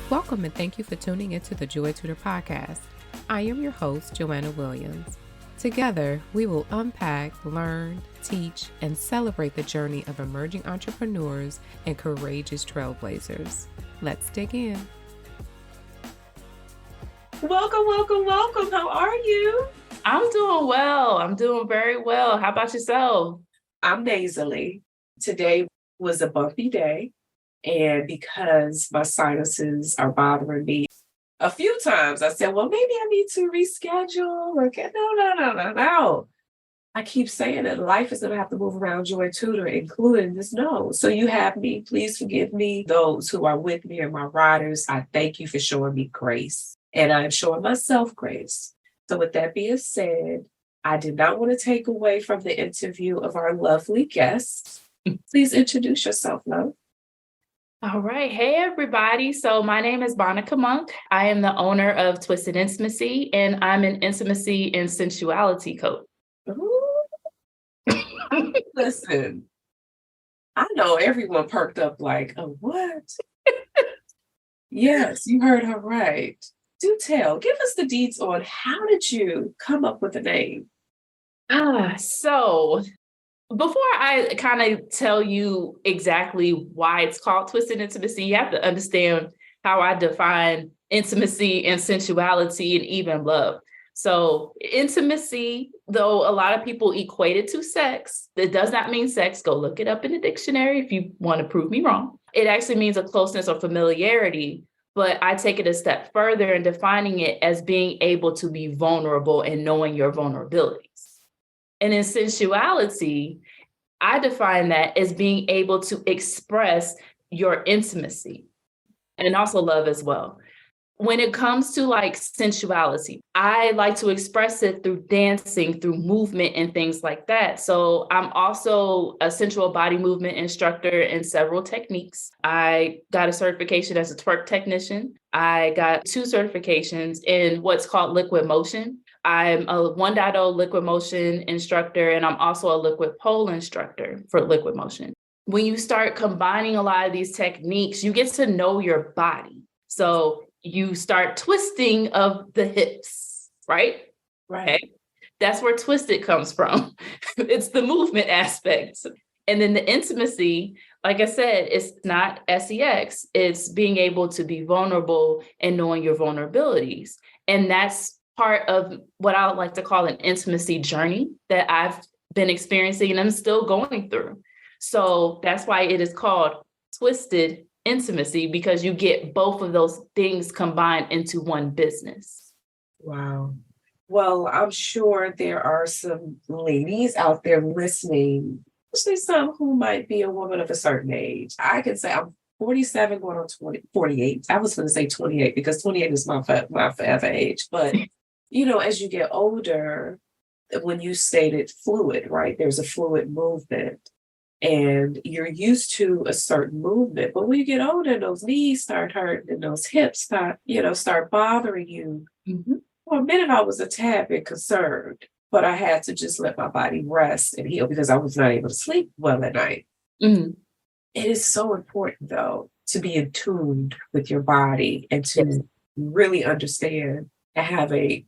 Welcome and thank you for tuning into the JoyTutor Podcast. I am your host, JoAnna Williams. Together, we will unpack, learn, teach, and celebrate the journey of emerging entrepreneurs and courageous trailblazers. Let's dig in. Welcome. How are you? I'm doing well. I'm doing very well. How about yourself? I'm nasally. Today was a bumpy day. And because my sinuses are bothering me a few times, I said, well, maybe I need to reschedule. No. I keep saying that life is going to have to move around JoyTutor, including this nose. So you have me. Please forgive me. Those who are with me and my riders, I thank you for showing me grace. And I'm showing myself grace. So with that being said, I did not want to take away from the interview of our lovely guest. Please introduce yourself, love. All right. Hey, everybody. So my name is Monika Monk. I am the owner of Twisted Intimacy, and I'm an intimacy and sensuality coach. Listen, I know everyone perked up like, oh, what? Yes, you heard her right. Do tell. Give us the deets on how did you come up with the name? So before I kind of tell you exactly why it's called Twisted Intimacy, you have to understand how I define intimacy and sensuality and even love. So intimacy, though a lot of people equate it to sex, it does not mean sex. Go look it up in the dictionary if you want to prove me wrong. It actually means a closeness or familiarity, but I take it a step further in defining it as being able to be vulnerable and knowing your vulnerabilities. And in sensuality, I define that as being able to express your intimacy and also love as well. When it comes to like sensuality, I like to express it through dancing, through movement and things like that. So I'm also a sensual body movement instructor in several techniques. I got a certification as a twerk technician. I got 2 certifications in what's called liquid motion. I'm a 1.0 liquid motion instructor, and I'm also a liquid pole instructor for liquid motion. When you start combining a lot of these techniques, you get to know your body. So you start twisting of the hips, right? Right. Okay. That's where twisted comes from. It's the movement aspect. And then the intimacy, like I said, it's not sex. It's being able to be vulnerable and knowing your vulnerabilities. And that's part of what I would like to call an intimacy journey that I've been experiencing and I'm still going through. So that's why it is called Twisted Intimacy, because you get both of those things combined into one business. Wow. Well, I'm sure there are some ladies out there listening, especially some who might be a woman of a certain age. I can say I'm 47 going on 48. I was going to say 28 because 28 is my forever age. But, as you get older, when you stated fluid, right? There's a fluid movement. And you're used to a certain movement. But when you get older, those knees start hurting and those hips start bothering you. Mm-hmm. For a minute, I was a tad bit concerned, but I had to just let my body rest and heal because I was not able to sleep well at night. Mm-hmm. It is so important, though, to be attuned with your body and to really understand and have a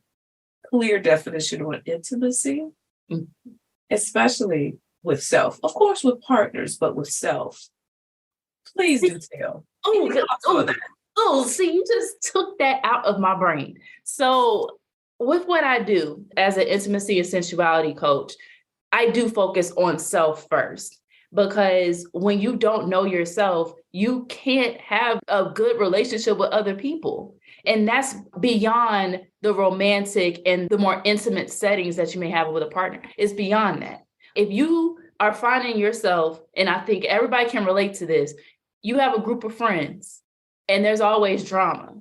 clear definition on intimacy, especially with self. Of course, with partners, but with self. Please do tell. See, you just took that out of my brain. So with what I do as an intimacy and sensuality coach, I do focus on self first, because when you don't know yourself, you can't have a good relationship with other people. And that's beyond the romantic and the more intimate settings that you may have with a partner. It's beyond that. If you are finding yourself, and I think everybody can relate to this, you have a group of friends and there's always drama,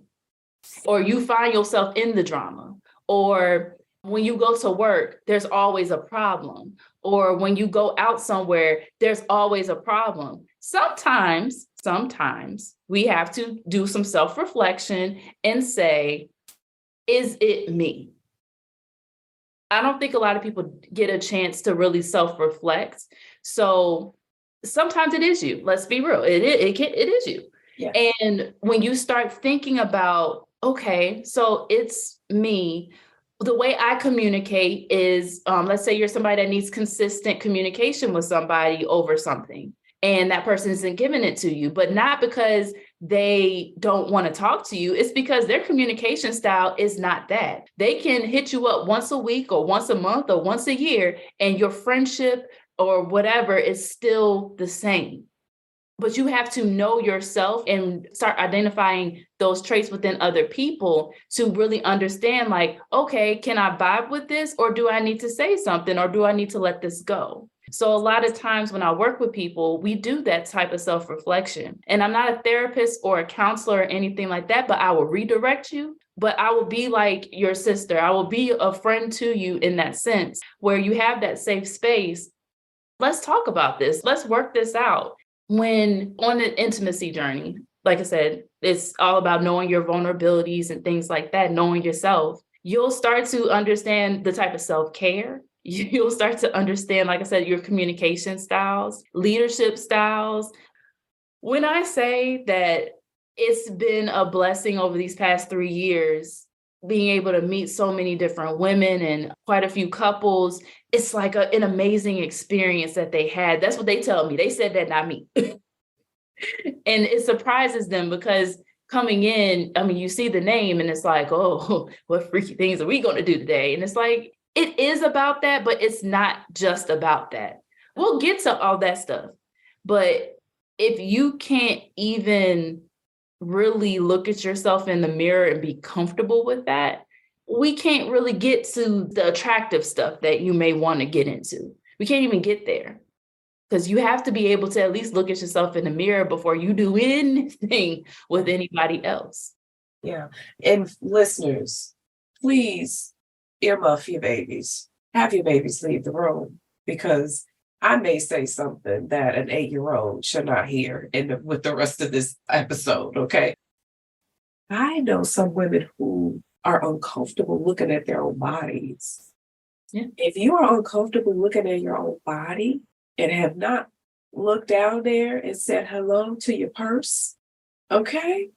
or you find yourself in the drama, or when you go to work, there's always a problem, or when you go out somewhere, there's always a problem. Sometimes we have to do some self-reflection and say, is it me? I don't think a lot of people get a chance to really self-reflect. So sometimes it is you. Let's be real. It is you. Yeah. And when you start thinking about, okay, so it's me, the way I communicate is, let's say you're somebody that needs consistent communication with somebody over something, and that person isn't giving it to you, but not because they don't want to talk to you. It's because their communication style is not that. They can hit you up once a week or once a month or once a year, and your friendship or whatever is still the same. But you have to know yourself and start identifying those traits within other people to really understand, like, okay, can I vibe with this, or do I need to say something, or do I need to let this go? So a lot of times when I work with people, we do that type of self-reflection. And I'm not a therapist or a counselor or anything like that, but I will redirect you. But I will be like your sister. I will be a friend to you in that sense, where you have that safe space. Let's talk about this. Let's work this out. When on an intimacy journey, like I said, it's all about knowing your vulnerabilities and things like that, knowing yourself. You'll start to understand the type of self-care. You'll start to understand, like I said, your communication styles, leadership styles. When I say that it's been a blessing over these past 3 years, being able to meet so many different women and quite a few couples, it's like an amazing experience that they had. That's what they tell me. They said that, not me. And it surprises them because coming in, I mean, you see the name and it's like, oh, what freaky things are we going to do today? And it's like, it is about that, but it's not just about that. We'll get to all that stuff. But if you can't even really look at yourself in the mirror and be comfortable with that, we can't really get to the attractive stuff that you may want to get into. We can't even get there because you have to be able to at least look at yourself in the mirror before you do anything with anybody else. Yeah. And listeners, please earmuff your babies. Have your babies leave the room, because I may say something that an 8-year-old should not hear with the rest of this episode, okay? I know some women who are uncomfortable looking at their own bodies. Yeah. If you are uncomfortable looking at your own body and have not looked down there and said hello to your purse, okay?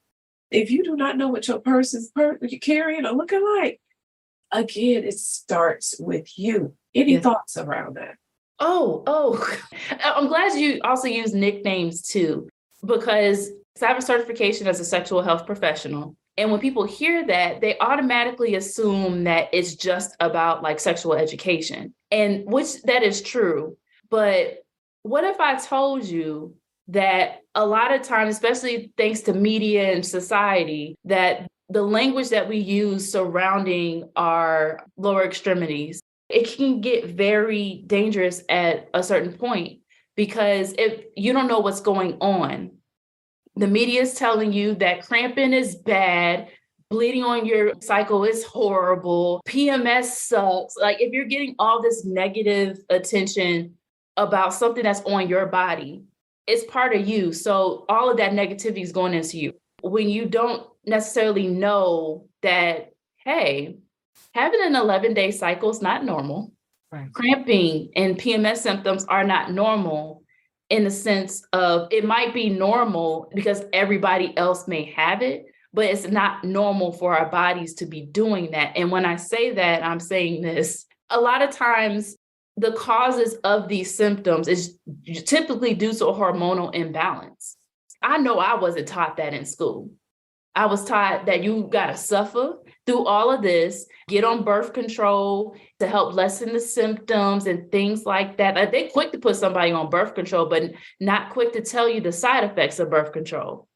If you do not know what your purse is you're carrying or looking like, again, it starts with you. Any thoughts around that? Oh, I'm glad you also use nicknames too, because I have a certification as a sexual health professional. And when people hear that, they automatically assume that it's just about like sexual education, and which that is true. But what if I told you that a lot of times, especially thanks to media and society, that the language that we use surrounding our lower extremities, it can get very dangerous at a certain point, because if you don't know what's going on, the media is telling you that cramping is bad, bleeding on your cycle is horrible, PMS sucks. Like if you're getting all this negative attention about something that's on your body, it's part of you. So all of that negativity is going into you. When you don't necessarily know that, hey, having an 11-day cycle is not normal. Right. Cramping and PMS symptoms are not normal, in the sense of it might be normal because everybody else may have it, but it's not normal for our bodies to be doing that. And when I say that, I'm saying this, a lot of times the causes of these symptoms is typically due to a hormonal imbalance. I know I wasn't taught that in school. I was taught that you got to suffer through all of this, get on birth control to help lessen the symptoms and things like that. Like, they're quick to put somebody on birth control, but not quick to tell you the side effects of birth control,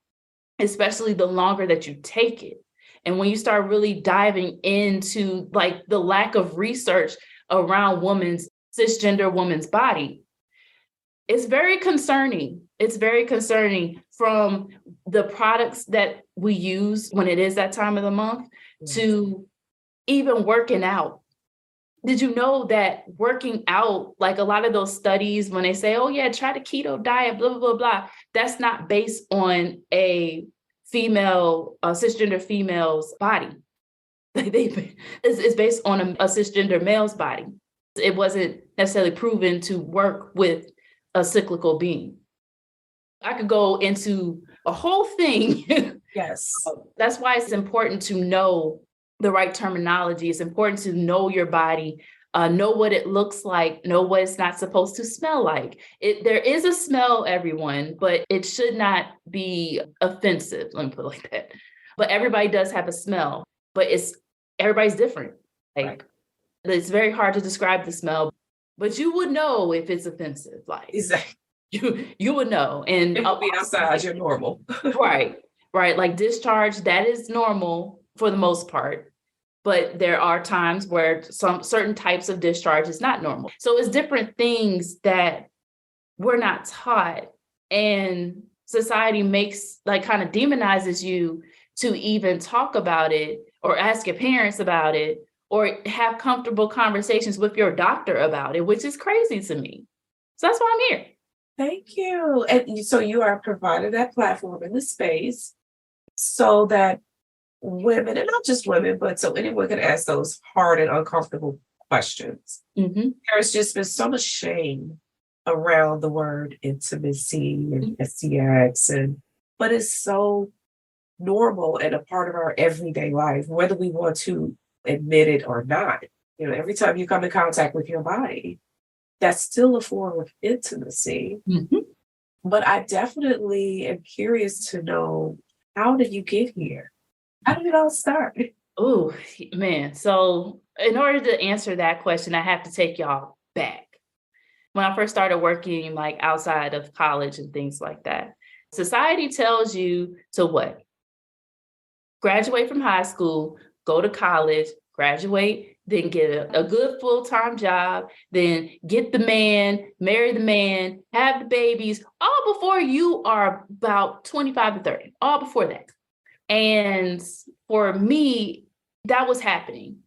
especially the longer that you take it. And when you start really diving into like the lack of research around cisgender woman's body, it's very concerning. It's very concerning, from the products that we use when it is that time of the month to even working out. Did you know that working out, like a lot of those studies, when they say, oh yeah, try the keto diet, blah, blah, blah, blah, that's not based on a female, cisgender female's body. It's based on a cisgender male's body. It wasn't necessarily proven to work with a cyclical being. I could go into a whole thing. Yes. That's why it's important to know the right terminology. It's important to know your body, know what it looks like, know what it's not supposed to smell like. There is a smell, everyone, but it should not be offensive. Let me put it like that. But everybody does have a smell, but everybody's different. Like, right. It's very hard to describe the smell, but you would know if it's offensive. Like, exactly. You would know. And it will be outside, you're normal. Right. Like discharge, that is normal for the most part. But there are times where some certain types of discharge is not normal. So it's different things that we're not taught. And society kind of demonizes you to even talk about it or ask your parents about it or have comfortable conversations with your doctor about it, which is crazy to me. So that's why I'm here. Thank you. And so you are providing that platform in the space so that women, and not just women, but so anyone can ask those hard and uncomfortable questions. Mm-hmm. There's just been so much shame around the word intimacy and STX, but it's so normal and a part of our everyday life, whether we want to admit it or not. Every time you come in contact with your body, that's still a form of intimacy. Mm-hmm. But I definitely am curious to know, how did you get here? How did it all start? Oh, man. So in order to answer that question, I have to take y'all back. When I first started working like outside of college and things like that, society tells you to what? Graduate from high school, go to college, graduate, then get a good full-time job, then get the man, marry the man, have the babies, all before you are about 25 to 30, all before that. And for me, that was happening.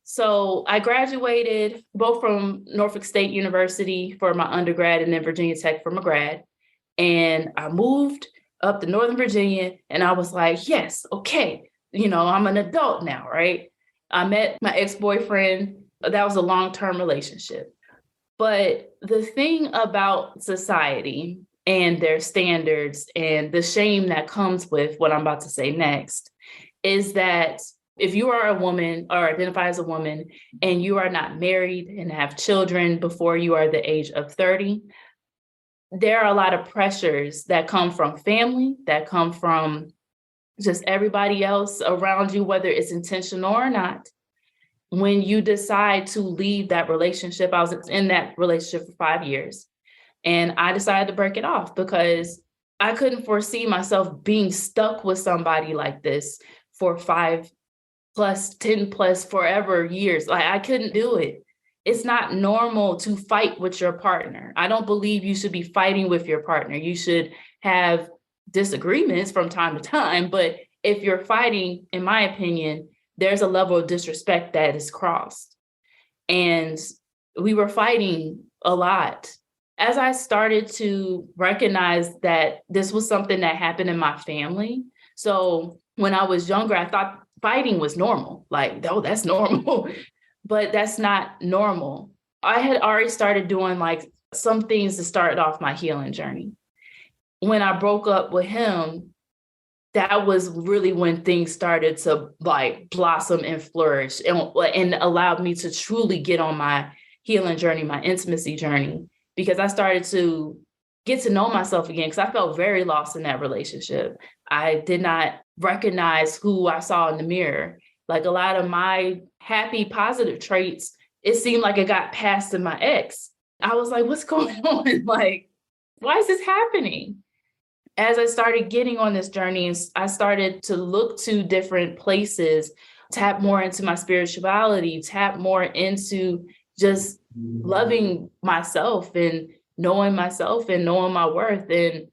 So I graduated both from Norfolk State University for my undergrad and then Virginia Tech for my grad. And I moved up to Northern Virginia and I was like, yes, okay, I'm an adult now, right? I met my ex-boyfriend. That was a long-term relationship. But the thing about society and their standards and the shame that comes with what I'm about to say next is that if you are a woman or identify as a woman and you are not married and have children before you are the age of 30, there are a lot of pressures that come from family, that come from just everybody else around you, whether it's intentional or not. When you decide to leave that relationship, I was in that relationship for 5 years. And I decided to break it off because I couldn't foresee myself being stuck with somebody like this for 5 plus, 10 plus, forever years. Like, I couldn't do it. It's not normal to fight with your partner. I don't believe you should be fighting with your partner. You should have disagreements from time to time. But if you're fighting, in my opinion, there's a level of disrespect that is crossed. And we were fighting a lot. As I started to recognize that this was something that happened in my family. So when I was younger, I thought fighting was normal. Like, oh, that's normal. But that's not normal. I had already started doing like some things to start off my healing journey. When I broke up with him, that was really when things started to like blossom and flourish and allowed me to truly get on my healing journey, my intimacy journey, because I started to get to know myself again because I felt very lost in that relationship. I did not recognize who I saw in the mirror. Like, a lot of my happy, positive traits, it seemed like it got passed to my ex. I was like, what's going on? Like, why is this happening? As I started getting on this journey, I started to look to different places, tap more into my spirituality, tap more into just loving myself and knowing my worth. And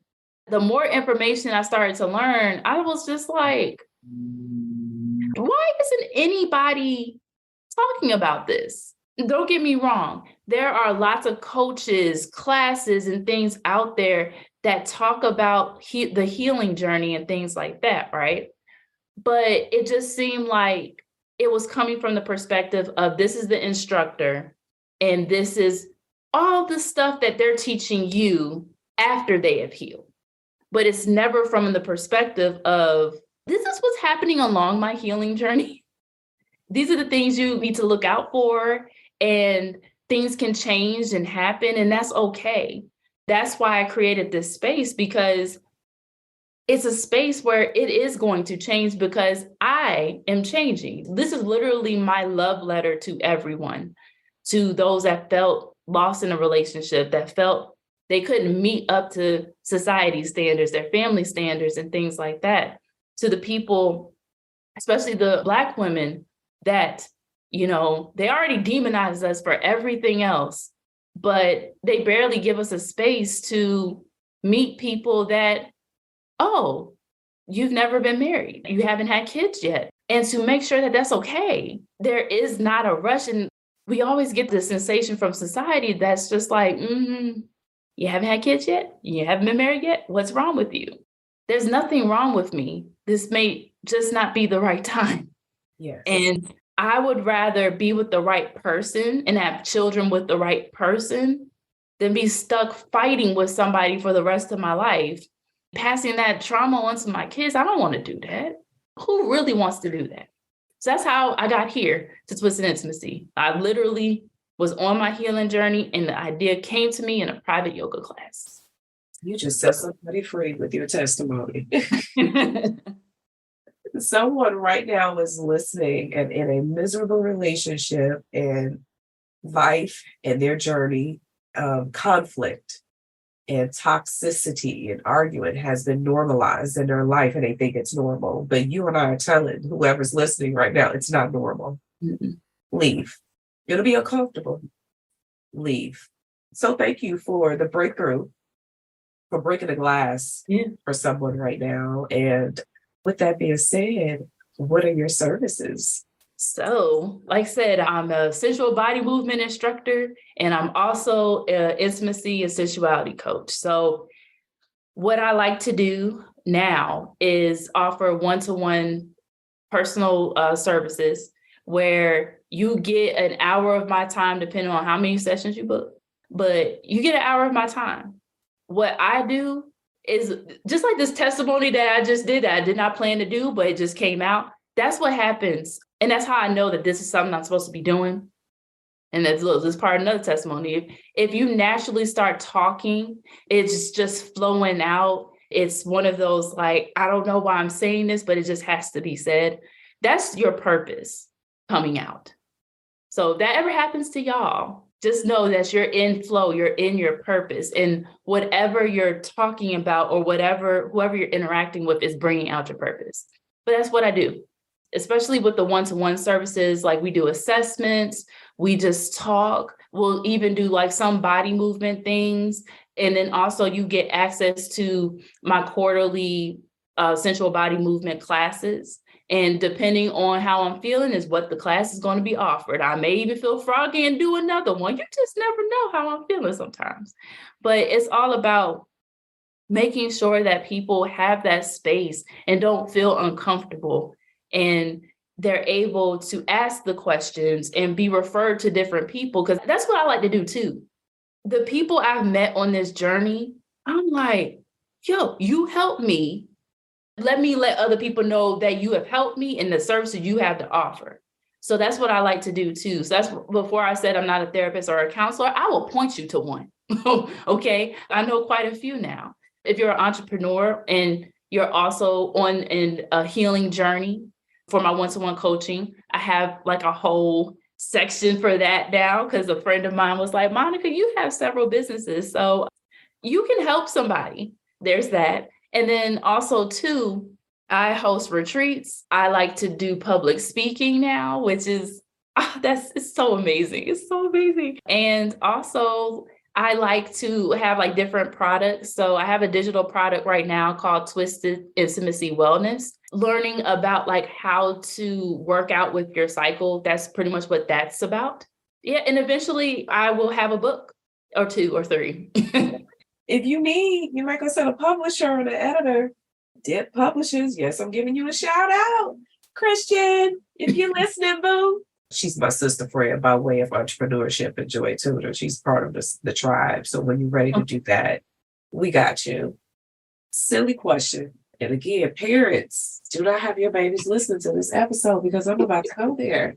the more information I started to learn, I was just like, why isn't anybody talking about this? Don't get me wrong. There are lots of coaches, classes, and things out there that talk about the healing journey and things like that, right? But it just seemed like it was coming from the perspective of, this is the instructor, and this is all the stuff that they're teaching you after they have healed. but it's never from the perspective of, this is what's happening along my healing journey. These are the things you need to look out for, and things can change and happen, and that's okay. That's why I created this space, because it's a space where it is going to change because I am changing. This is literally my love letter to everyone, to those that felt lost in a relationship, that felt they couldn't meet up to society standards, their family standards, and things like that. To the people, especially the Black women, that, they already demonize us for everything else, but they barely give us a space to meet people that, oh, you've never been married, you haven't had kids yet, and to make sure that that's okay. There is not a rush. And we always get the sensation from society that's just like, you haven't had kids yet? You haven't been married yet? What's wrong with you? There's nothing wrong with me. This may just not be the right time. Yes. And I would rather be with the right person and have children with the right person than be stuck fighting with somebody for the rest of my life, passing that trauma on to my kids. I don't want to do that. Who really wants to do that? So that's how I got here to Twisted Intimacy. I literally was on my healing journey, and the idea came to me in a private yoga class. You just set somebody free with your testimony. Someone right now is listening and in a miserable relationship, and life and their journey of conflict and toxicity and arguing has been normalized in their life, and they think it's normal. But you and I are telling whoever's listening right now, it's not normal. Mm-mm. Leave. It'll be uncomfortable. Leave. So thank you for the breakthrough, for breaking the glass for someone right now. And with that being said, what are your services? So, like I said, I'm a sensual body movement instructor, and I'm also an intimacy and sensuality coach. So what I like to do now is offer one-to-one personal services where you get an hour of my time, depending on how many sessions you book, but you get an hour of my time. What I do is just like this testimony that I just did, that I did not plan to do, but it just came out. That's what happens. And that's how I know that this is something I'm supposed to be doing. And that's this part of another testimony. If you naturally start talking, it's just flowing out. It's one of those, like, I don't know why I'm saying this, but it just has to be said. That's your purpose coming out. So if that ever happens to y'all, just know that you're in flow, you're in your purpose, and whatever you're talking about or whoever you're interacting with is bringing out your purpose. But that's what I do, especially with the one-to-one services. Like, we do assessments, we just talk, we'll even do like some body movement things. And then also you get access to my quarterly sensual body movement classes. And depending on how I'm feeling is what the class is going to be offered. I may even feel froggy and do another one. You just never know how I'm feeling sometimes. But it's all about making sure that people have that space and don't feel uncomfortable, and they're able to ask the questions and be referred to different people, because that's what I like to do too. The people I've met on this journey, I'm like, yo, you helped me. Let me let other people know that you have helped me and the services you have to offer. So that's what I like to do too. So that's before I said I'm not a therapist or a counselor, I will point you to one. Okay. I know quite a few now. If you're an entrepreneur and you're also on a healing journey, for my one-to-one coaching, I have like a whole section for that now, because a friend of mine was like, Monika, you have several businesses, so you can help somebody. There's that. And then also too, I host retreats. I like to do public speaking now, which is, it's so amazing. It's so amazing. And also I like to have like different products. So I have a digital product right now called Twisted Intimacy Wellness, learning about like how to work out with your cycle. That's pretty much what that's about. Yeah. And eventually I will have a book or 2 or 3. If you need, you might go send a publisher or an editor. Dip Publishers. Yes, I'm giving you a shout out. Christian, if you're listening, boo. She's my sister friend by way of entrepreneurship at JoyTutor. She's part of the tribe. So when you're ready to do that, we got you. Silly question. And again, parents, do not have your babies listen to this episode because I'm about to go there.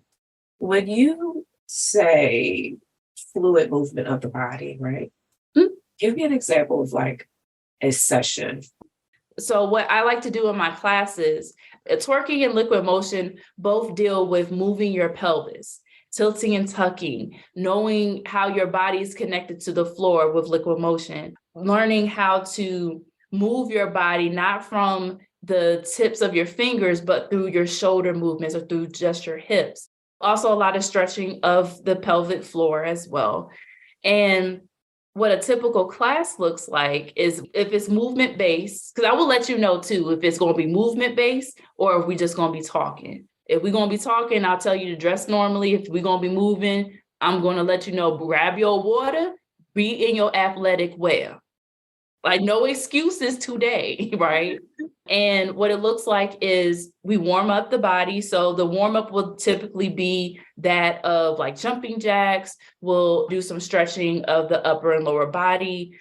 When you say fluid movement of the body, right? Give me an example of like a session. So what I like to do in my classes, twerking and liquid motion both deal with moving your pelvis, tilting and tucking, knowing how your body is connected to the floor with liquid motion, learning how to move your body, not from the tips of your fingers, but through your shoulder movements or through just your hips. Also, a lot of stretching of the pelvic floor as well. And what a typical class looks like is if it's movement based, because I will let you know too, if it's going to be movement based or if we just going to be talking. If we're going to be talking, I'll tell you to dress normally. If we're going to be moving, I'm going to let you know, grab your water, be in your athletic wear. Like no excuses today, right? And what it looks like is we warm up the body. So the warm up will typically be that of like jumping jacks. We'll do some stretching of the upper and lower body.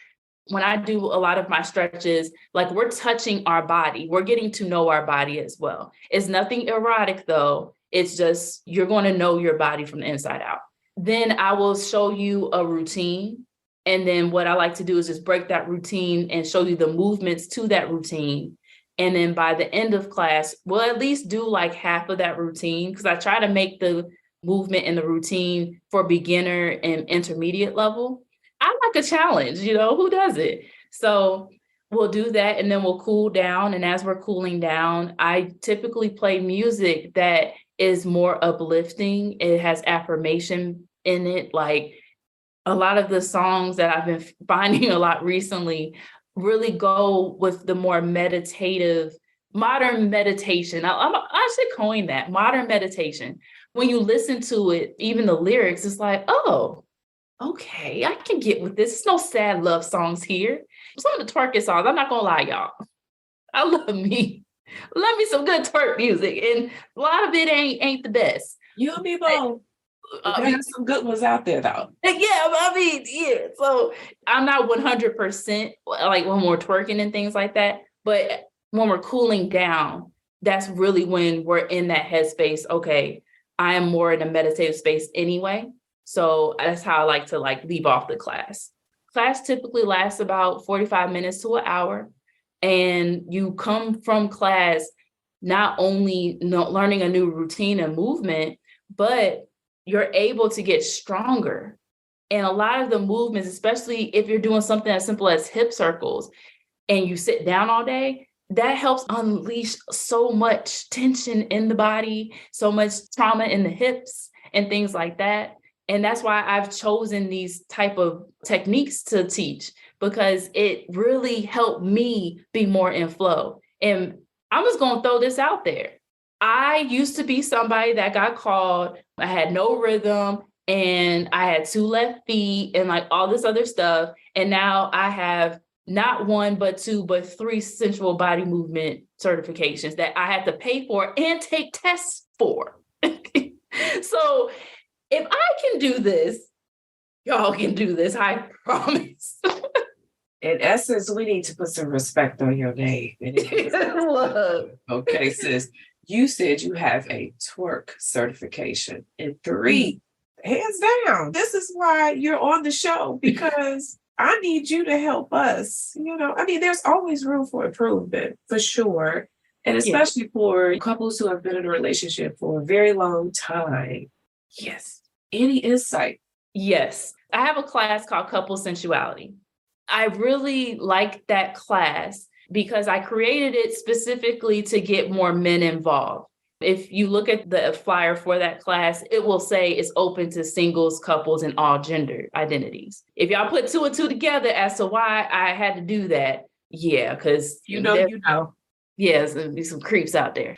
When I do a lot of my stretches, like we're touching our body. We're getting to know our body as well. It's nothing erotic though. It's just, you're going to know your body from the inside out. Then I will show you a routine. And then what I like to do is just break that routine and show you the movements to that routine. And then by the end of class, we'll at least do like half of that routine because I try to make the movement and the routine for beginner and intermediate level. I like a challenge, who does it? So we'll do that and then we'll cool down. And as we're cooling down, I typically play music that is more uplifting. It has affirmation in it. Like a lot of the songs that I've been finding a lot recently really go with the more meditative, modern meditation. I should coin that, modern meditation. When you listen to it, even the lyrics, it's like, oh, okay, I can get with this. There's no sad love songs here. Some of the twerking songs, I'm not going to lie, y'all. I love me. Love me some good twerk music. And a lot of it ain't the best. You and me both. There's some good ones out there, though. Yeah. So I'm not 100% like when we're twerking and things like that. But when we're cooling down, that's really when we're in that headspace. Okay, I am more in a meditative space anyway. So that's how I like to leave off the class. Class typically lasts about 45 minutes to an hour. And you come from class not only learning a new routine and movement, but you're able to get stronger. And a lot of the movements, especially if you're doing something as simple as hip circles and you sit down all day, that helps unleash so much tension in the body, so much trauma in the hips and things like that. And that's why I've chosen these type of techniques to teach, because it really helped me be more in flow. And I'm just going to throw this out there. I used to be somebody that got called, I had no rhythm and I had 2 left feet and like all this other stuff. And now I have not 1, but 2, but 3 sensual body movement certifications that I had to pay for and take tests for. So if I can do this, y'all can do this, I promise. In essence, we need to put some respect on your name. Okay, sis. You said you have a twerk certification. And 3, hands down, this is why you're on the show, because I need you to help us. There's always room for improvement, for sure. And especially for couples who have been in a relationship for a very long time. Yes. Any insight? Yes. I have a class called Couple Sensuality. I really like that class because I created it specifically to get more men involved. If you look at the flyer for that class, it will say it's open to singles, couples, and all gender identities. If y'all put 2 and 2 together as to why I had to do that, yeah, because you know. Yeah, there's gonna be some creeps out there.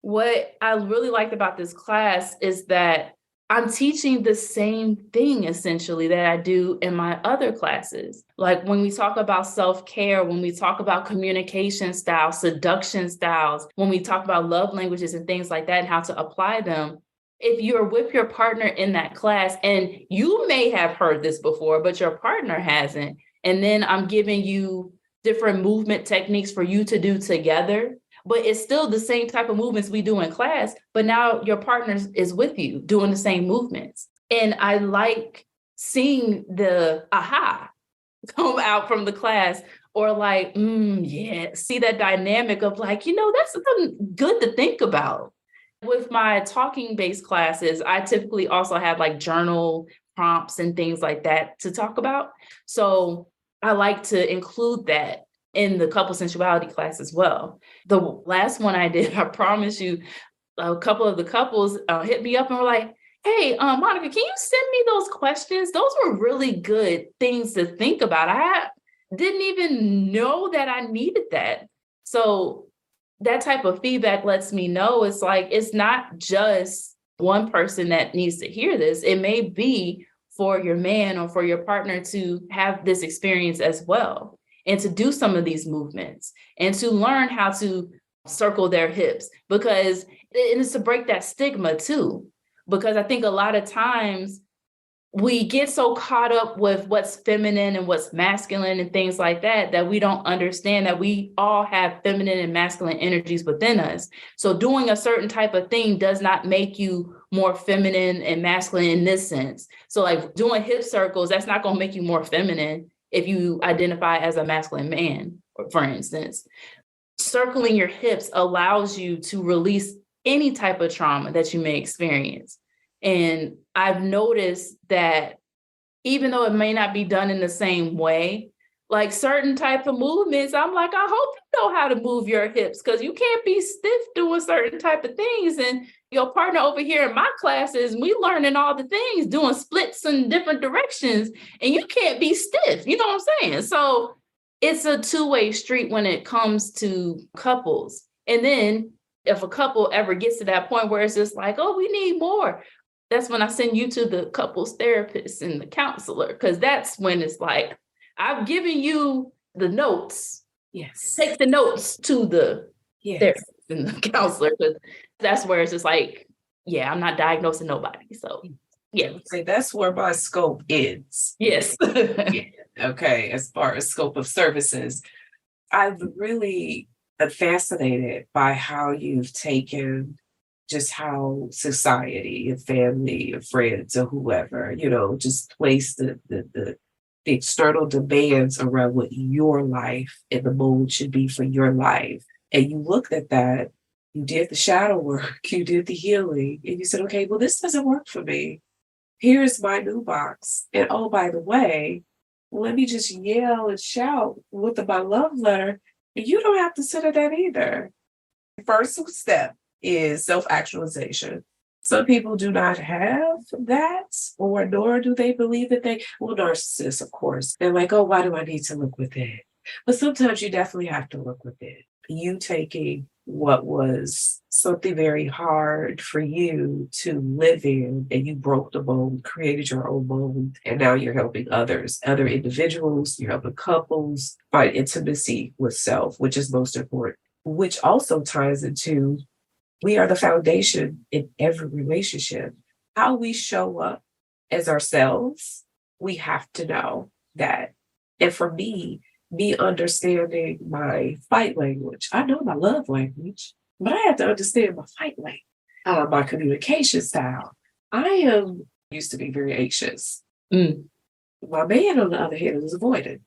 What I really liked about this class is that I'm teaching the same thing essentially that I do in my other classes. Like when we talk about self-care, when we talk about communication styles, seduction styles, when we talk about love languages and things like that and how to apply them. If you're with your partner in that class, and you may have heard this before, but your partner hasn't, and then I'm giving you different movement techniques for you to do together, but it's still the same type of movements we do in class, but now your partner is with you doing the same movements. And I like seeing the aha come out from the class, or like, yeah, see that dynamic of like, that's something good to think about. With my talking-based classes, I typically also have like journal prompts and things like that to talk about. So I like to include that in the couple sensuality class as well. The last one I did, I promise you, a couple of the couples hit me up and were like, hey, Monika, can you send me those questions? Those were really good things to think about. I didn't even know that I needed that. So that type of feedback lets me know it's like, it's not just one person that needs to hear this. It may be for your man or for your partner to have this experience as well, and to do some of these movements and to learn how to circle their hips, because it is to break that stigma too. Because I think a lot of times we get so caught up with what's feminine and what's masculine and things like that, that we don't understand that we all have feminine and masculine energies within us. So doing a certain type of thing does not make you more feminine and masculine in this sense. So like doing hip circles, that's not going to make you more feminine if you identify as a masculine man, for instance. Circling your hips allows you to release any type of trauma that you may experience. And I've noticed that even though it may not be done in the same way, like certain type of movements, I'm like, I hope you know how to move your hips, because you can't be stiff doing certain type of things. And your partner over here in my classes, we learning all the things, doing splits in different directions, and you can't be stiff. You know what I'm saying? So it's a two-way street when it comes to couples. And then if a couple ever gets to that point where it's just like, oh, we need more, that's when I send you to the couples therapist and the counselor, because that's when it's like, I've given you the notes. Yes. Take the notes to the therapist and the counselor, because that's where it's just like, yeah, I'm not diagnosing nobody. So, yeah. Okay, that's where my scope ends. Yes. Yeah. Okay, as far as scope of services, I've really been fascinated by how you've taken just how society and family and friends or whoever, just place the external demands around what your life and the mold should be for your life. And you looked at that, you did the shadow work, you did the healing, and you said, okay, well, this doesn't work for me. Here's my new box. And oh, by the way, let me just yell and shout with my love letter. You don't have to sit at that either. First step is self-actualization. Some people do not have that, or nor do they believe that narcissists, of course. They're like, oh, why do I need to look within? But sometimes you definitely have to look within. You taking what was something very hard for you to live in, and you broke the mold, created your own mold, and now you're helping others, other individuals, you're helping couples find intimacy with self, which is most important, which also ties into we are the foundation in every relationship. How we show up as ourselves, we have to know that. And for me understanding my fight language, I know my love language, but I have to understand my fight language, my communication style. I used to be very anxious. My man, on the other hand, was avoidant.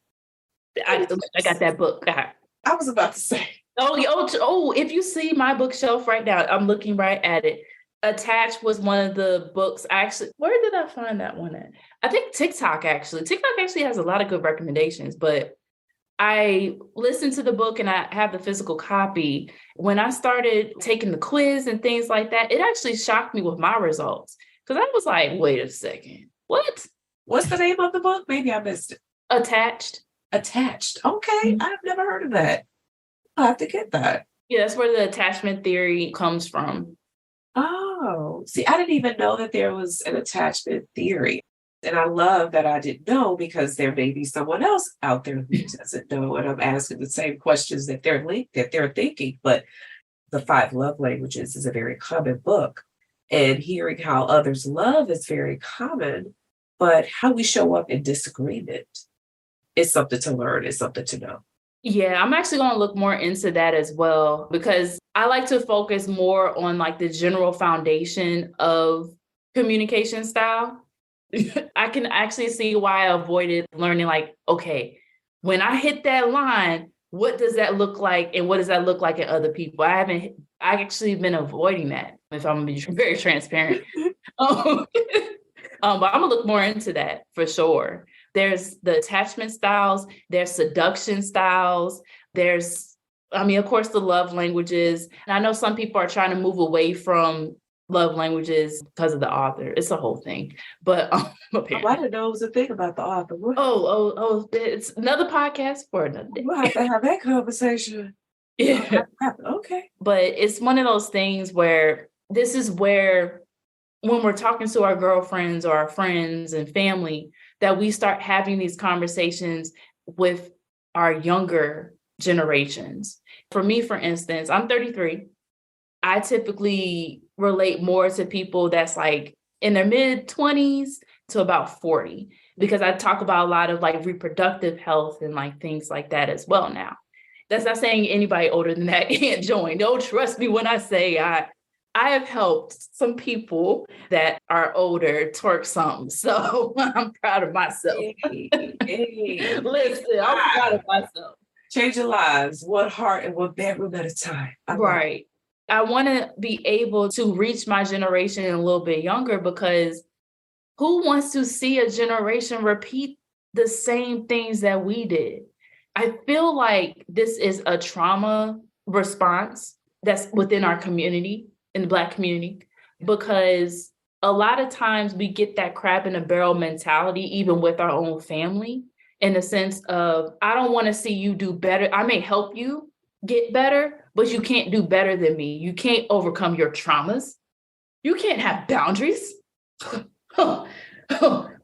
I got that book. I was about to say. Oh, if you see my bookshelf right now, I'm looking right at it. Attached was one of the books. Where did I find that one at? I think TikTok actually. TikTok actually has a lot of good recommendations, but I listened to the book and I have the physical copy. When I started taking the quiz and things like that, it actually shocked me with my results, because I was like, wait a second, what? What's the name of the book? Maybe I missed it. Attached. Okay, I've never heard of that. I'll have to get that. Yeah, that's where the attachment theory comes from. Oh, see, I didn't even know that there was an attachment theory. And I love that I didn't know, because there may be someone else out there who doesn't know. And I'm asking the same questions that they're thinking. But The 5 Love Languages is a very common book. And hearing how others love is very common. But how we show up in disagreement is something to learn, is something to know. Yeah, I'm actually going to look more into that as well, because I like to focus more on like the general foundation of communication style. I can actually see why I avoided learning, like, okay, when I hit that line, what does that look like? And what does that look like in other people? I actually been avoiding that, if I'm going to be very transparent. But I'm gonna look more into that for sure. There's the attachment styles, there's seduction styles, there's, I mean, of course, the love languages. And I know some people are trying to move away from love languages because of the author. It's a whole thing. But apparently. I didn't know it was a thing about the author. It's another podcast for another day. We'll have to have that conversation. Yeah. Okay. But it's one of those things where this is where, when we're talking to our girlfriends or our friends and family, that we start having these conversations with our younger generations. For me, for instance, I'm 33. I typically relate more to people that's like in their mid 20s to about 40, because I talk about a lot of like reproductive health and like things like that as well now. That's not saying anybody older than that can't join. Don't trust me when I say I have helped some people that are older twerk some. So I'm proud of myself. Hey. Listen, I'm proud of myself. Changing lives, one heart and one bedroom at a time. Right. I want to be able to reach my generation a little bit younger, because who wants to see a generation repeat the same things that we did? I feel like this is a trauma response that's within our community, in the Black community, because a lot of times we get that crab in a barrel mentality, even with our own family, in the sense of, I don't want to see you do better. I may help you get better, but you can't do better than me. You can't overcome your traumas. You can't have boundaries.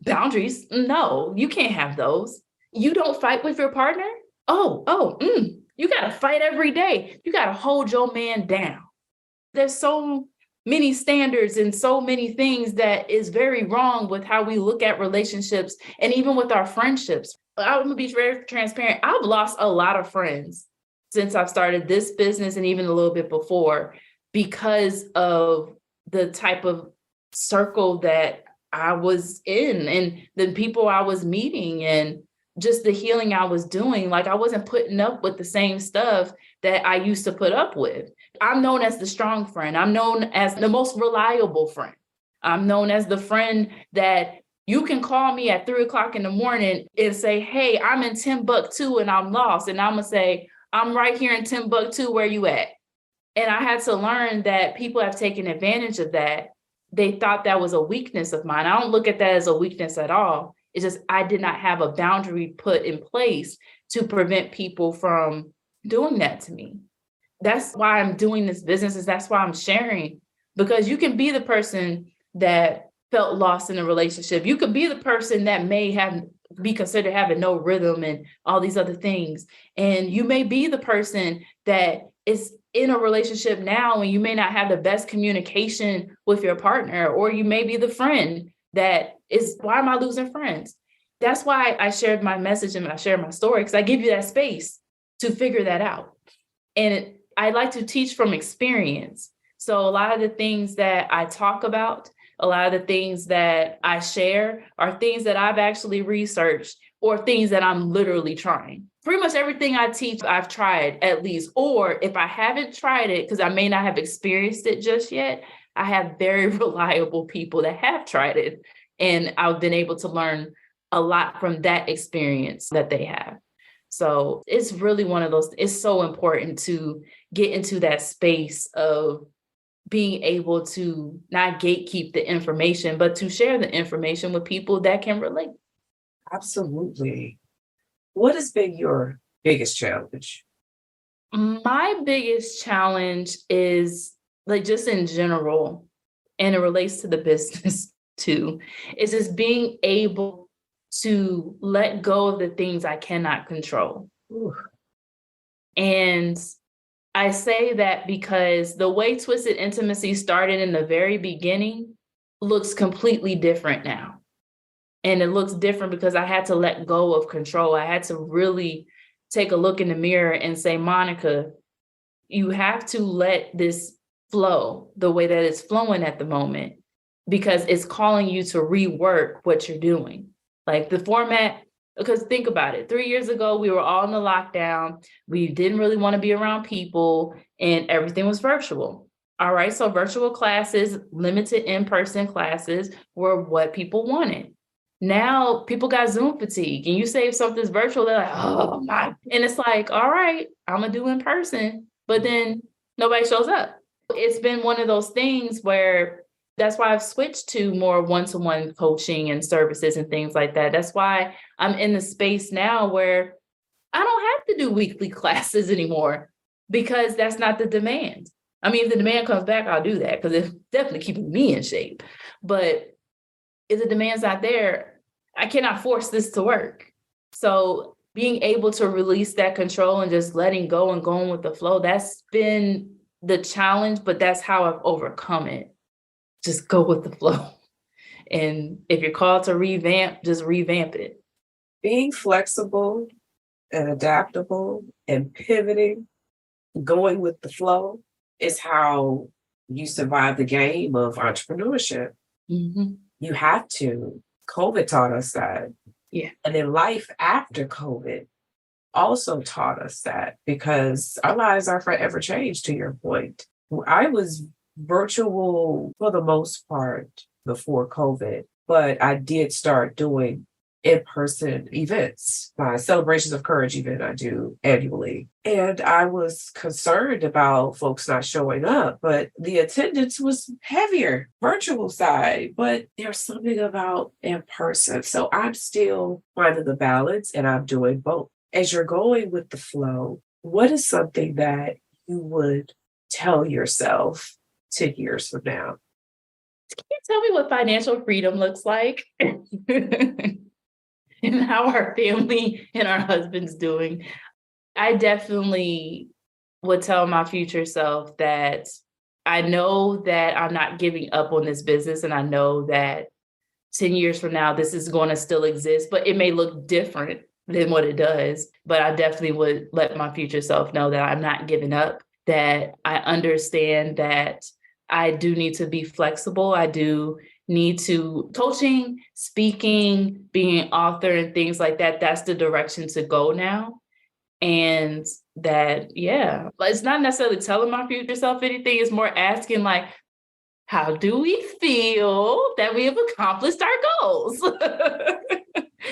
Boundaries? No, you can't have those. You don't fight with your partner? You got to fight every day. You got to hold your man down. There's so many standards and so many things that is very wrong with how we look at relationships, and even with our friendships. I'm gonna be very transparent. I've lost a lot of friends since I've started this business, and even a little bit before, because of the type of circle that I was in and the people I was meeting and just the healing I was doing. Like, I wasn't putting up with the same stuff that I used to put up with. I'm known as the strong friend. I'm known as the most reliable friend. I'm known as the friend that you can call me at 3:00 in the morning and say, hey, I'm in Timbuktu and I'm lost. And I'm going to say, I'm right here in Timbuktu, where you at? And I had to learn that people have taken advantage of that. They thought that was a weakness of mine. I don't look at that as a weakness at all. It's just, I did not have a boundary put in place to prevent people from doing that to me. That's why I'm doing this business, is that's why I'm sharing, because you can be the person that felt lost in a relationship. You could be the person that may be considered having no rhythm and all these other things. And you may be the person that is in a relationship now and you may not have the best communication with your partner, or you may be the friend that is, why am I losing friends? That's why I shared my message and I shared my story, because I give you that space to figure that out. And I like to teach from experience. So a lot of the things that I talk about, a lot of the things that I share are things that I've actually researched, or things that I'm literally trying. Pretty much everything I teach, I've tried at least, or if I haven't tried it, because I may not have experienced it just yet, I have very reliable people that have tried it. And I've been able to learn a lot from that experience that they have. So it's really one of those, it's so important to get into that space of being able to not gatekeep the information, but to share the information with people that can relate. Absolutely. What has been your biggest challenge? My biggest challenge is, like, just in general, and it relates to the business too, is just being able to let go of the things I cannot control. Ooh. And I say that because the way Twisted Intimacy started in the very beginning looks completely different now. And it looks different because I had to let go of control. I had to really take a look in the mirror and say, Monika, you have to let this flow the way that it's flowing at the moment, because it's calling you to rework what you're doing. Like the format, because think about it. 3 years ago, we were all in the lockdown. We didn't really want to be around people and everything was virtual. All right. So virtual classes, limited in-person classes were what people wanted. Now people got Zoom fatigue, and you say if something's virtual, they're like, oh my. And it's like, all right, I'm going to do in person, but then nobody shows up. It's been one of those things where that's why I've switched to more one-to-one coaching and services and things like that. That's why I'm in the space now where I don't have to do weekly classes anymore, because that's not the demand. I mean, if the demand comes back, I'll do that because it's definitely keeping me in shape. But if the demand's not there, I cannot force this to work. So being able to release that control and just letting go and going with the flow, that's been the challenge, but that's how I've overcome it. Just go with the flow. And if you're called to revamp, just revamp it. Being flexible and adaptable and pivoting, going with the flow is how you survive the game of entrepreneurship. Mm-hmm. You have to. COVID taught us that. Yeah. And then life after COVID also taught us that, because our lives are forever changed, to your point. I was virtual for the most part before COVID, but I did start doing in-person events. My Celebrations of Courage event I do annually. And I was concerned about folks not showing up, but the attendance was heavier, virtual side, but there's something about in-person. So I'm still finding the balance, and I'm doing both. As you're going with the flow, what is something that you would tell yourself 10 years from now? Can you tell me what financial freedom looks like? And how our family and our husband's doing? I definitely would tell my future self that I know that I'm not giving up on this business. And I know that 10 years from now, this is going to still exist, but it may look different than what it does. But I definitely would let my future self know that I'm not giving up, that I understand that I do need to be flexible. I do need to coaching, speaking, being an author and things like that. That's the direction to go now. And that, yeah, it's not necessarily telling my future self anything. It's more asking like, how do we feel that we have accomplished our goals?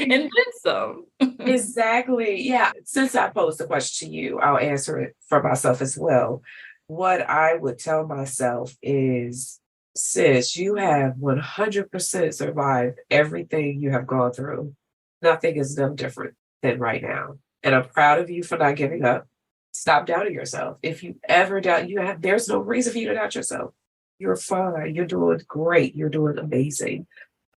And then some. Exactly. Yeah. Since I posed the question to you, I'll answer it for myself as well. What I would tell myself is, sis, you have 100% survived everything you have gone through. Nothing is no different than right now. And I'm proud of you for not giving up. Stop doubting yourself. If you ever doubt, there's no reason for you to doubt yourself. You're fine. You're doing great. You're doing amazing.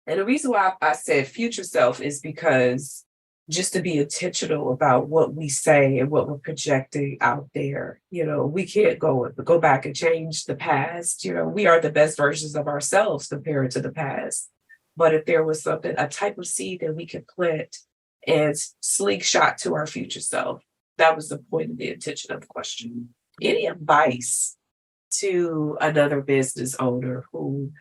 And the reason why I said future self is because just to be intentional about what we say and what we're projecting out there. You know, we can't go back and change the past. You know, we are the best versions of ourselves compared to the past. But if there was something, a type of seed that we could plant and slingshot to our future self, that was the point of the intention of the question. Any advice to another business owner who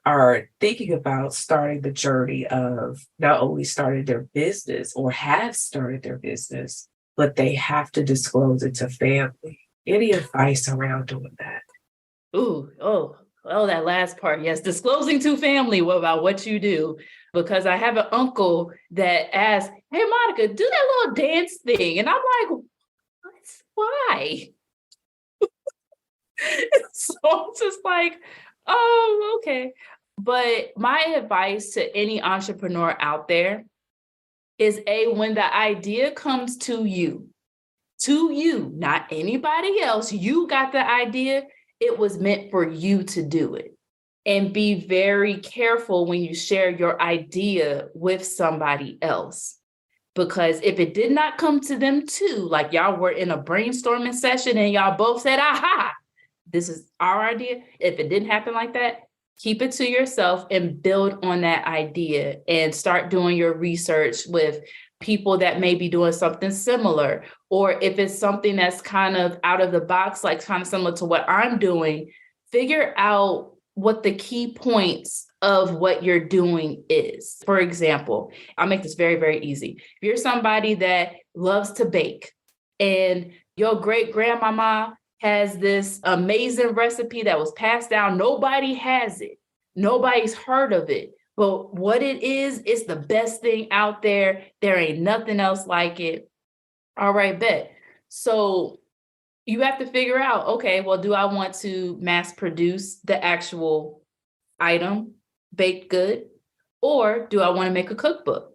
are thinking about starting the journey of not only starting their business or have started their business, but they have to disclose it to family? Any advice around doing that? That last part. Yes. Disclosing to family about what you do, because I have an uncle that asked, hey, Monika, do that little dance thing. And I'm like, why? So I'm just like, oh, okay. But my advice to any entrepreneur out there is when the idea comes to you, not anybody else, you got the idea, it was meant for you to do it. And be very careful when you share your idea with somebody else. Because if it did not come to them too, like y'all were in a brainstorming session and y'all both said, aha, this is our idea. If it didn't happen like that, keep it to yourself and build on that idea and start doing your research with people that may be doing something similar, or if it's something that's kind of out of the box, like kind of similar to what I'm doing, figure out what the key points of what you're doing is. For example, I'll make this very, very easy. If you're somebody that loves to bake and your great grandmama has this amazing recipe that was passed down, nobody has it, nobody's heard of it. But what it is, it's the best thing out there. There ain't nothing else like it. All right, bet. So you have to figure out, okay, well, do I want to mass produce the actual item, baked good? Or do I want to make a cookbook?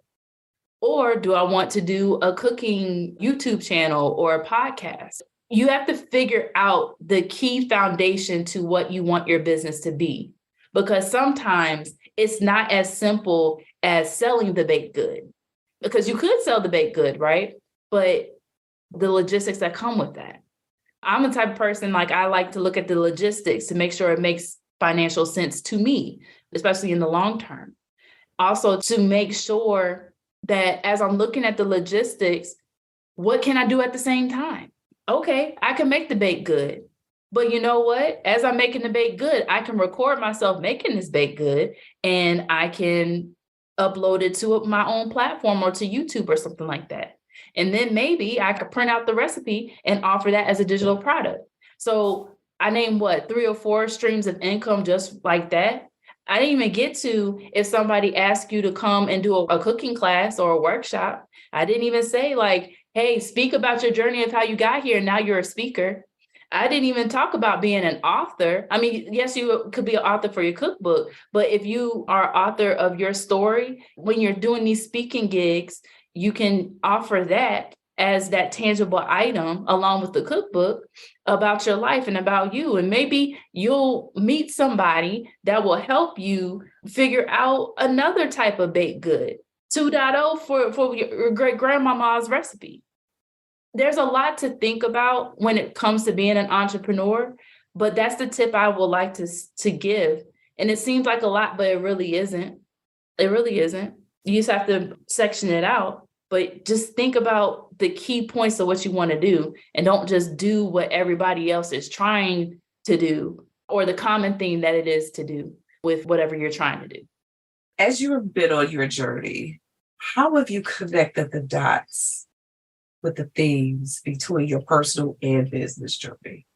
Or do I want to do a cooking YouTube channel or a podcast? You have to figure out the key foundation to what you want your business to be. Because sometimes it's not as simple as selling the baked good, because you could sell the baked good, right? But the logistics that come with that. I'm the type of person, like, I like to look at the logistics to make sure it makes financial sense to me, especially in the long term. Also, to make sure that as I'm looking at the logistics, what can I do at the same time? Okay, I can make the baked good. But you know what? As I'm making the baked good, I can record myself making this baked good, and I can upload it to my own platform or to YouTube or something like that. And then maybe I could print out the recipe and offer that as a digital product. So I named 3 or 4 streams of income just like that. I didn't even get to if somebody asked you to come and do a cooking class or a workshop. I didn't even say like, hey, speak about your journey of how you got here. Now you're a speaker. I didn't even talk about being an author. I mean, yes, you could be an author for your cookbook, but if you are author of your story, when you're doing these speaking gigs, you can offer that as that tangible item along with the cookbook about your life and about you. And maybe you'll meet somebody that will help you figure out another type of baked good, 2.0 for your great grandmama's recipe. There's a lot to think about when it comes to being an entrepreneur, but that's the tip I would like to give. And it seems like a lot, but it really isn't. It really isn't. You just have to section it out, but just think about the key points of what you want to do, and don't just do what everybody else is trying to do or the common thing that it is to do with whatever you're trying to do. As you have been on your journey, how have you connected the dots with the themes between your personal and business journey?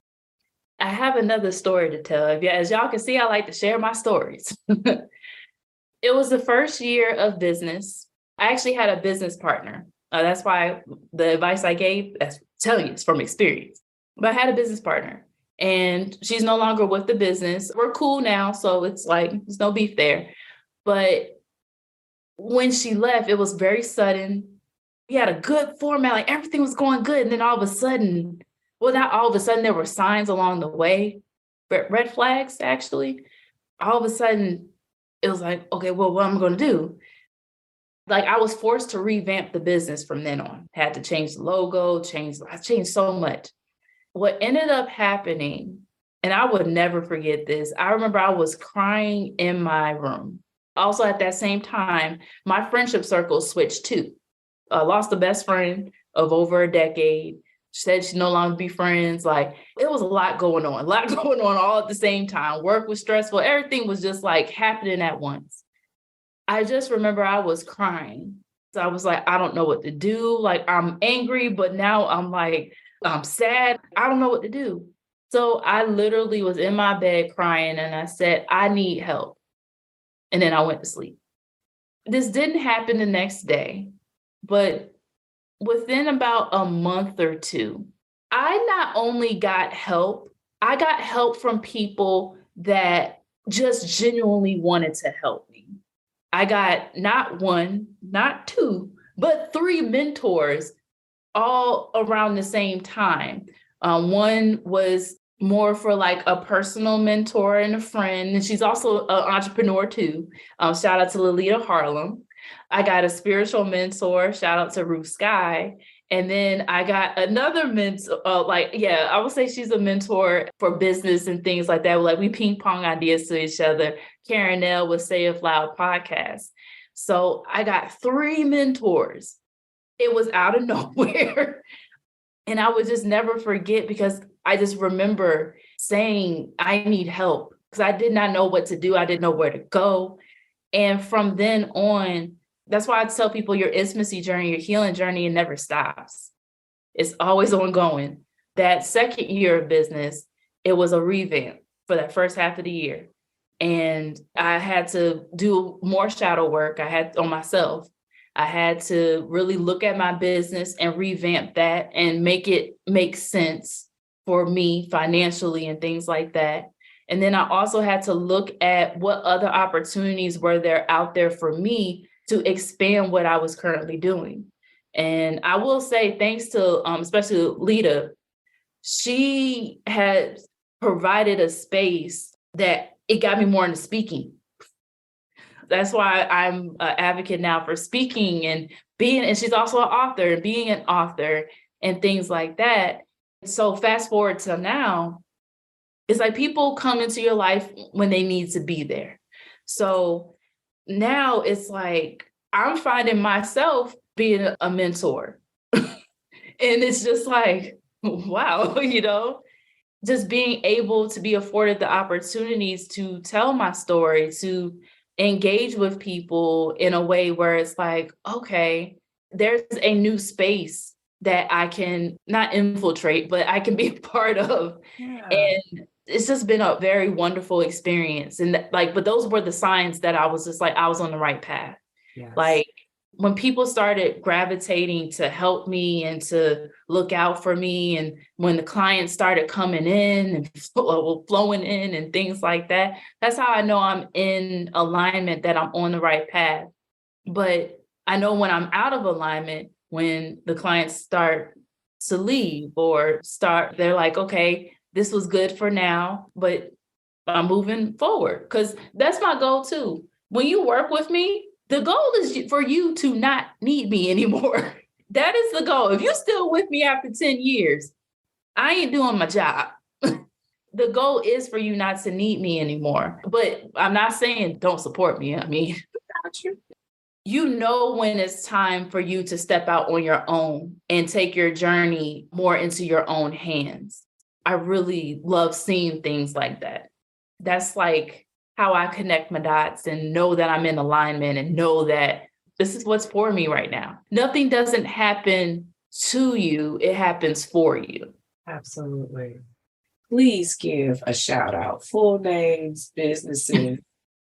I have another story to tell. As y'all can see, I like to share my stories. It was the first year of business. I actually had a business partner. That's why the advice I gave, that's telling you, it's from experience. But I had a business partner, and she's no longer with the business. We're cool now, so it's like, there's no beef there. But when she left, it was very sudden. We had a good format, like everything was going good. And then all of a sudden, well, not all of a sudden, there were signs along the way, red flags, actually. All of a sudden, it was like, okay, well, what am I going to do? Like, I was forced to revamp the business from then on. Had to change the logo, I changed so much. What ended up happening, and I would never forget this, I remember I was crying in my room. Also, at that same time, my friendship circle switched too. I lost a best friend of over a decade. She said she'd no longer be friends. Like, it was a lot going on all at the same time. Work was stressful. Everything was just like happening at once. I just remember I was crying. So I was like, I don't know what to do. Like, I'm angry, but now I'm like, I'm sad. I don't know what to do. So I literally was in my bed crying, and I said, I need help. And then I went to sleep. This didn't happen the next day. But within about a month or two, I not only got help, I got help from people that just genuinely wanted to help me. I got not 1, not 2, but 3 mentors all around the same time. One was more for like a personal mentor and a friend. And she's also an entrepreneur too. Shout out to Lolita Harlem. I got a spiritual mentor, shout out to Ruth Sky. And then I got another mentor, I would say she's a mentor for business and things like that. Like, we ping pong ideas to each other. Karen L with Say It Loud podcast. So I got 3 mentors. it was out of nowhere. And I would just never forget because I just remember saying, I need help because I did not know what to do. I didn't know where to go. And from then on, that's why I tell people your intimacy journey, your healing journey, it never stops. It's always ongoing. That second year of business, it was a revamp for that first half of the year. And I had to do more shadow work. I had on myself. I had to really look at my business and revamp that and make it make sense for me financially and things like that. And then I also had to look at what other opportunities were there out there for me to expand what I was currently doing. And I will say, thanks to especially Lita, she had provided a space that it got me more into speaking. That's why I'm an advocate now for speaking and she's also an author and being an author and things like that. So fast forward to now, it's like people come into your life when they need to be there. So now it's like, I'm finding myself being a mentor. And it's just like, wow, just being able to be afforded the opportunities to tell my story, to engage with people in a way where it's like, okay, there's a new space that I can not infiltrate, but I can be a part of. Yeah. And it's just been a very wonderful experience. And but those were the signs that I was just like, I was on the right path. Yes. Like when people started gravitating to help me and to look out for me, and when the clients started coming in and flowing in and things like that, that's how I know I'm in alignment, that I'm on the right path. But I know when I'm out of alignment, when the clients start to leave they're like, okay, this was good for now, but I'm moving forward. Because that's my goal too. When you work with me, the goal is for you to not need me anymore. That is the goal. If you're still with me after 10 years, I ain't doing my job. The goal is for you not to need me anymore. But I'm not saying don't support me. I mean, you know when it's time for you to step out on your own and take your journey more into your own hands. I really love seeing things like that. That's like how I connect my dots and know that I'm in alignment and know that this is what's for me right now. Nothing doesn't happen to you. It happens for you. Absolutely. Please give a shout out, full names, businesses,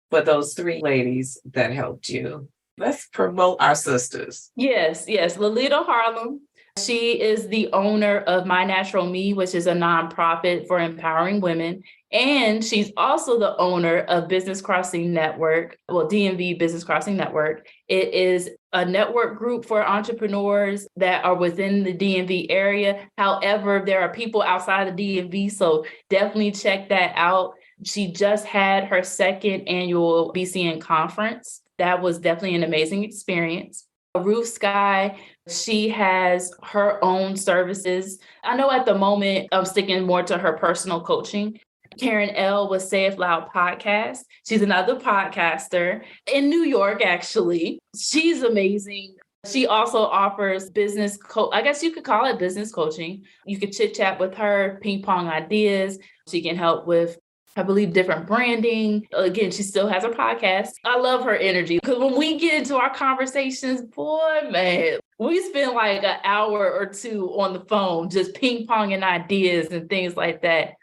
for those 3 ladies that helped you. Let's promote our sisters. Yes. Lolita Harlem. She is the owner of My Natural Me, which is a nonprofit for empowering women. And she's also the owner of Business Crossing Network, DMV Business Crossing Network. It is a network group for entrepreneurs that are within the DMV area. However, there are people outside the DMV, so definitely check that out. She just had her 2nd annual BCN conference. That was definitely an amazing experience. Ruth Sky, she has her own services. I know at the moment I'm sticking more to her personal coaching. Karen L. with Say It Loud Podcast. She's another podcaster in New York, actually. She's amazing. She also offers business I guess you could call it business coaching. You could chit chat with her, ping pong ideas. She can help with, I believe, different branding. Again, she still has a podcast. I love her energy because when we get into our conversations, boy, man, we spend like an hour or 2 on the phone, just ping ponging ideas and things like that.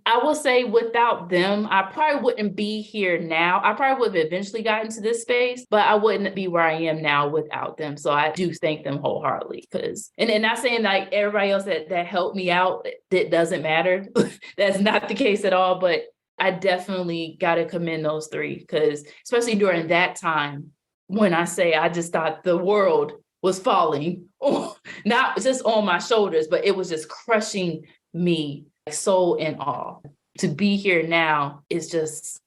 I will say without them, I probably wouldn't be here now. I probably would have eventually gotten to this space, but I wouldn't be where I am now without them. So I do thank them wholeheartedly and not saying like everybody else that helped me out, that doesn't matter. That's not the case at all. But I definitely got to commend those 3 because especially during that time, when I say I just thought the world was falling, not just on my shoulders, but it was just crushing me. Soul and all. To be here now is just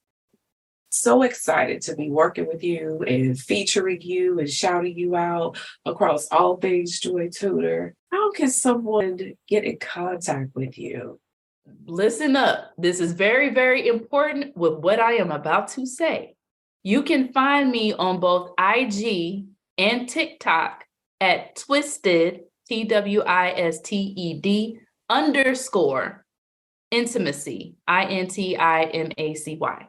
so excited to be working with you and featuring you and shouting you out across all things JoyTutor. How can someone get in contact with you? Listen up. This is very, very important with what I am about to say. You can find me on both IG and TikTok at twisted, TWISTED _ intimacy, INTIMACY.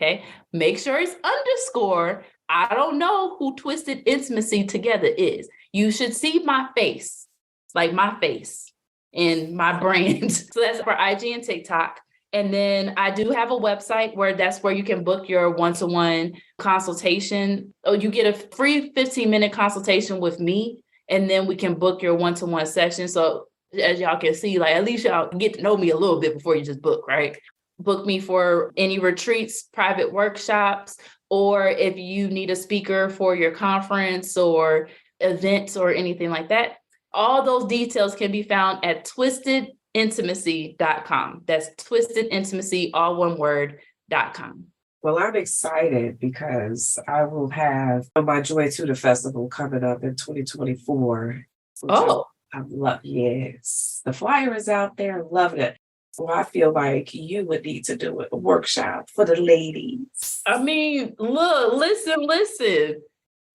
Okay. Make sure it's underscore. I don't know who Twisted Intimacy Together is. You should see my face, like my face in my brand. So that's for IG and TikTok. And then I do have a website that's where you can book your one-to-one consultation. Oh, you get a free 15-minute consultation with me, and then we can book your one-to-one session. So as y'all can see, like at least y'all get to know me a little bit before you just book, right? Book me for any retreats, private workshops, or if you need a speaker for your conference or events or anything like that. All those details can be found at twistedintimacy.com. That's twistedintimacy, all one word.com. Well, I'm excited because I will have my JoyTutor Festival coming up in 2024. Oh, I love, yes. The flyer is out there, loving it. So I feel like you would need to do a workshop for the ladies. I mean, look, listen.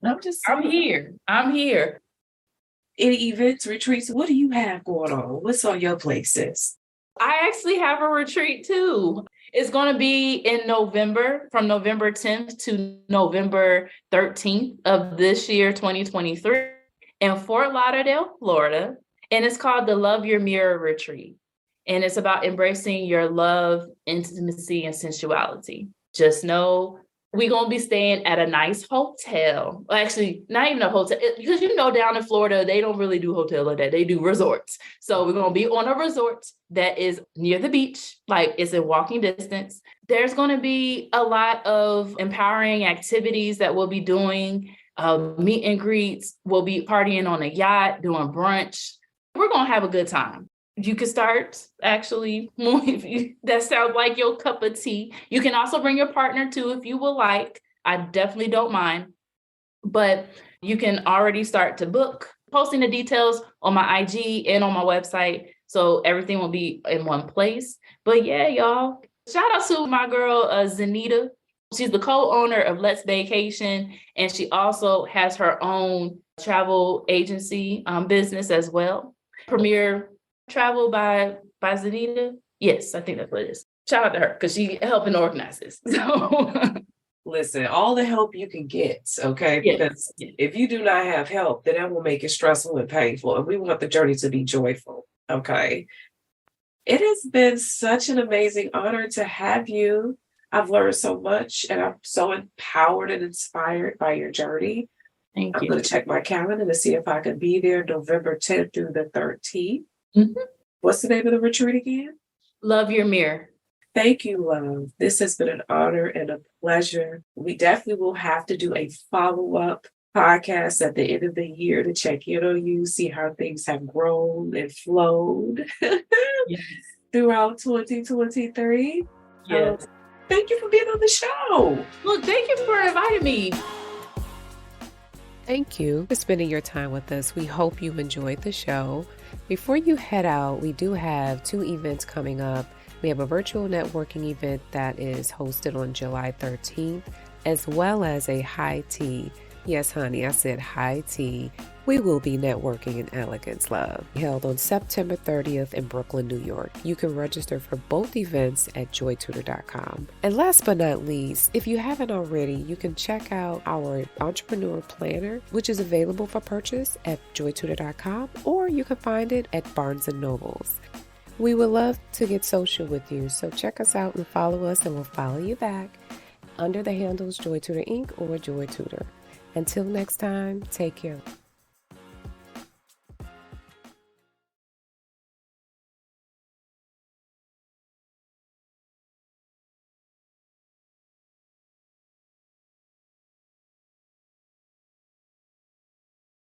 I'm here. Any events, retreats, what do you have going on? What's on your places? I actually have a retreat too. It's going to be in November, from November 10th to November 13th of this year, 2023, in Fort Lauderdale, Florida. And it's called the Love Your Mirror Retreat. And it's about embracing your love, intimacy, and sensuality. Just know we're going to be staying at a nice hotel. Actually, not even a hotel, because down in Florida, they don't really do hotel like that. They do resorts. So we're going to be on a resort that is near the beach, like it's in walking distance. There's going to be a lot of empowering activities that we'll be doing. Meet and greets. We'll be partying on a yacht, doing brunch. We're going to have a good time. You can start actually, if that sounds like your cup of tea. You can also bring your partner too, if you would like. I definitely don't mind. But you can already start to book, posting the details on my IG and on my website. So everything will be in one place. But yeah, y'all, shout out to my girl, Zenita. She's the co-owner of Let's Vacation. And she also has her own travel agency business as well. Premier Travel by Zenita. Yes, I think that's what it is. Shout out to her because she helping organize this. So listen, all the help you can get, okay? Yes. Because if you do not have help, then that will make it stressful and painful. And we want the journey to be joyful, okay? It has been such an amazing honor to have you. I've learned so much, and I'm so empowered and inspired by your journey. Thank you. I'm going to check my calendar to see if I can be there November 10th through the 13th. Mm-hmm. What's the name of the retreat again? Love Your Mirror. Thank you, love. This has been an honor and a pleasure. We definitely will have to do a follow-up podcast at the end of the year to check in on you, see how things have grown and flowed throughout 2023. Yes. Thank you for being on the show. Look, thank you for inviting me. Thank you for spending your time with us. We hope you enjoyed the show. Before you head out, we do have 2 events coming up. We have a virtual networking event that is hosted on July 13th, as well as a high tea. Yes, honey, I said high tea. We will be networking in elegance, love, held on September 30th in Brooklyn, New York. You can register for both events at JoyTutor.com. And last but not least, if you haven't already, you can check out our Entrepreneur Planner, which is available for purchase at JoyTutor.com, or you can find it at Barnes & Nobles. We would love to get social with you, so check us out and follow us, and we'll follow you back under the handles JoyTutor Inc. or JoyTutor. Until next time, take care.